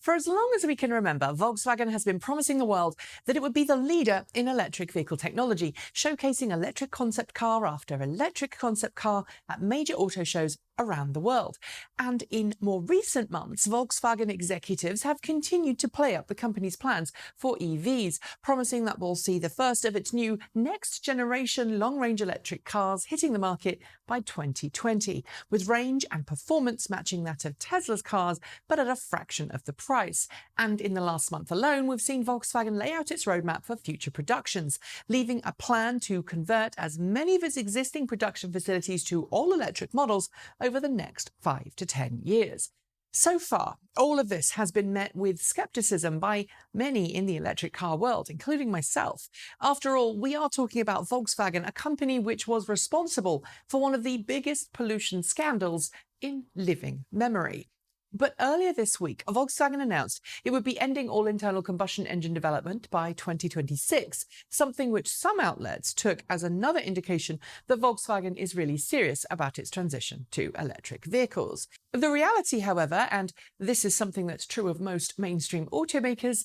For as long as we can remember, Volkswagen has been promising the world that it would be the leader in electric vehicle technology, showcasing electric concept car after electric concept car at major auto shows around the world. And in more recent months, Volkswagen executives have continued to play up the company's plans for EVs, promising that we'll see the first of its new next-generation long-range electric cars hitting the market by 2020, with range and performance matching that of Tesla's cars, but at a fraction of the price. And in the last month alone, we've seen Volkswagen lay out its roadmap for future productions, leaving a plan to convert as many of its existing production facilities to all-electric models over the next 5 to 10 years. So far, all of this has been met with skepticism by many in the electric car world, including myself. After all, we are talking about Volkswagen, a company which was responsible for one of the biggest pollution scandals in living memory. But earlier this week, Volkswagen announced it would be ending all internal combustion engine development by 2026, something which some outlets took as another indication that Volkswagen is really serious about its transition to electric vehicles. The reality, however, and this is something that's true of most mainstream automakers,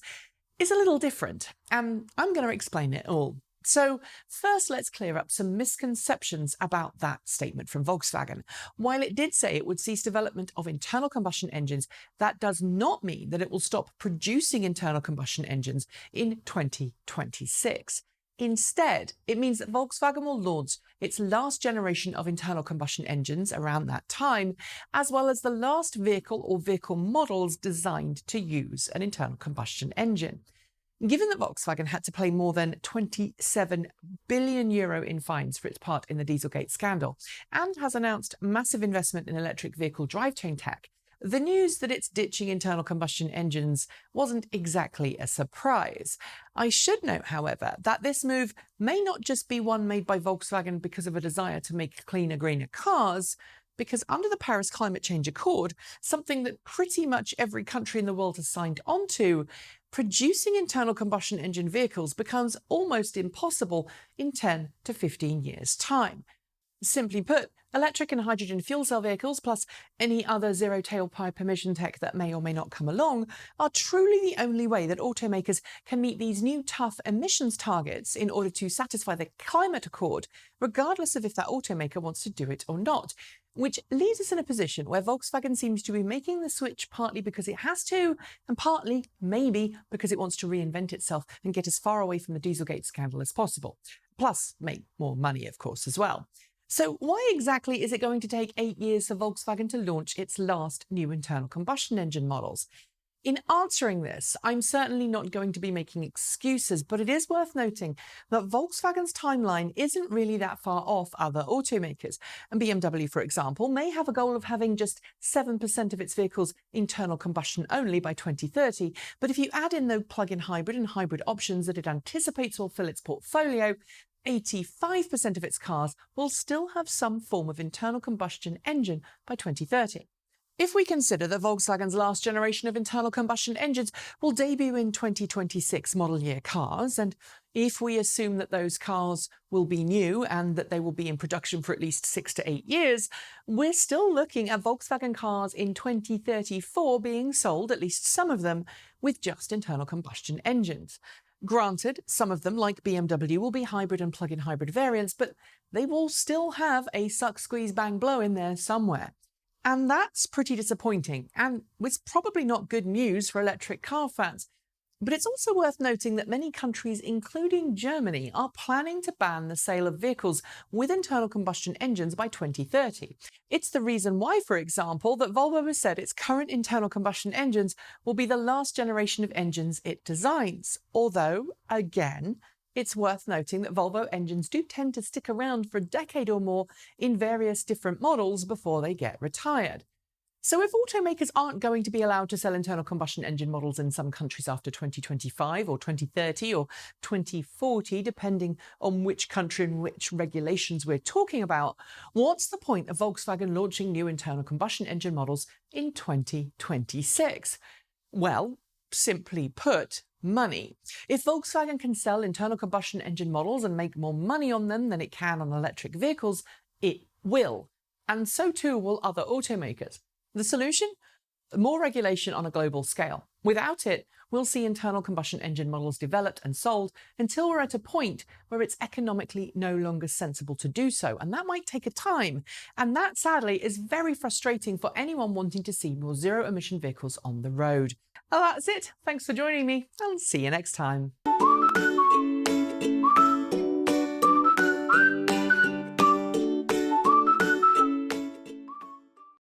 is a little different, and I'm going to explain it all. So first, let's clear up some misconceptions about that statement from Volkswagen. While it did say it would cease development of internal combustion engines, that does not mean that it will stop producing internal combustion engines in 2026. Instead, it means that Volkswagen will launch its last generation of internal combustion engines around that time, as well as the last vehicle or vehicle models designed to use an internal combustion engine. Given that Volkswagen had to pay more than €27 billion in fines for its part in the Dieselgate scandal and has announced massive investment in electric vehicle drivetrain tech, the news that it's ditching internal combustion engines wasn't exactly a surprise. I should note, however, that this move may not just be one made by Volkswagen because of a desire to make cleaner, greener cars, because under the Paris Climate Change Accord, something that pretty much every country in the world has signed on to, producing internal combustion engine vehicles becomes almost impossible in 10 to 15 years' time. Simply put, electric and hydrogen fuel cell vehicles, plus any other zero tailpipe emission tech that may or may not come along, are truly the only way that automakers can meet these new tough emissions targets in order to satisfy the climate accord, regardless of if that automaker wants to do it or not. Which leaves us in a position where Volkswagen seems to be making the switch partly because it has to, and partly, maybe, because it wants to reinvent itself and get as far away from the Dieselgate scandal as possible. Plus, make more money, of course, as well. So why exactly is it going to take 8 years for Volkswagen to launch its last new internal combustion engine models? In answering this, I'm certainly not going to be making excuses, but it is worth noting that Volkswagen's timeline isn't really that far off other automakers. And BMW, for example, may have a goal of having just 7% of its vehicles internal combustion only by 2030. But if you add in the plug-in hybrid and hybrid options that it anticipates will fill its portfolio, 85% of its cars will still have some form of internal combustion engine by 2030. If we consider that Volkswagen's last generation of internal combustion engines will debut in 2026 model year cars, and if we assume that those cars will be new and that they will be in production for at least 6 to 8 years, we're still looking at Volkswagen cars in 2034 being sold, at least some of them, with just internal combustion engines. Granted, some of them, like BMW, will be hybrid and plug-in hybrid variants, but they will still have a suck, squeeze, bang, blow in there somewhere. And that's pretty disappointing, and it's probably not good news for electric car fans. But it's also worth noting that many countries, including Germany, are planning to ban the sale of vehicles with internal combustion engines by 2030. It's the reason why, for example, that Volvo has said its current internal combustion engines will be the last generation of engines it designs. Although, again, it's worth noting that Volvo engines do tend to stick around for a decade or more in various different models before they get retired. So if automakers aren't going to be allowed to sell internal combustion engine models in some countries after 2025 or 2030 or 2040, depending on which country and which regulations we're talking about, what's the point of Volkswagen launching new internal combustion engine models in 2026? Well, simply put, money. If Volkswagen can sell internal combustion engine models and make more money on them than it can on electric vehicles, it will. And so too will other automakers. The solution? more regulation on a global scale. Without it, we'll see internal combustion engine models developed and sold until we're at a point where it's economically no longer sensible to do so. And that might take a time. And that, sadly, is very frustrating for anyone wanting to see more zero-emission vehicles on the road. Well, that's it. Thanks for joining me. I'll see you next time.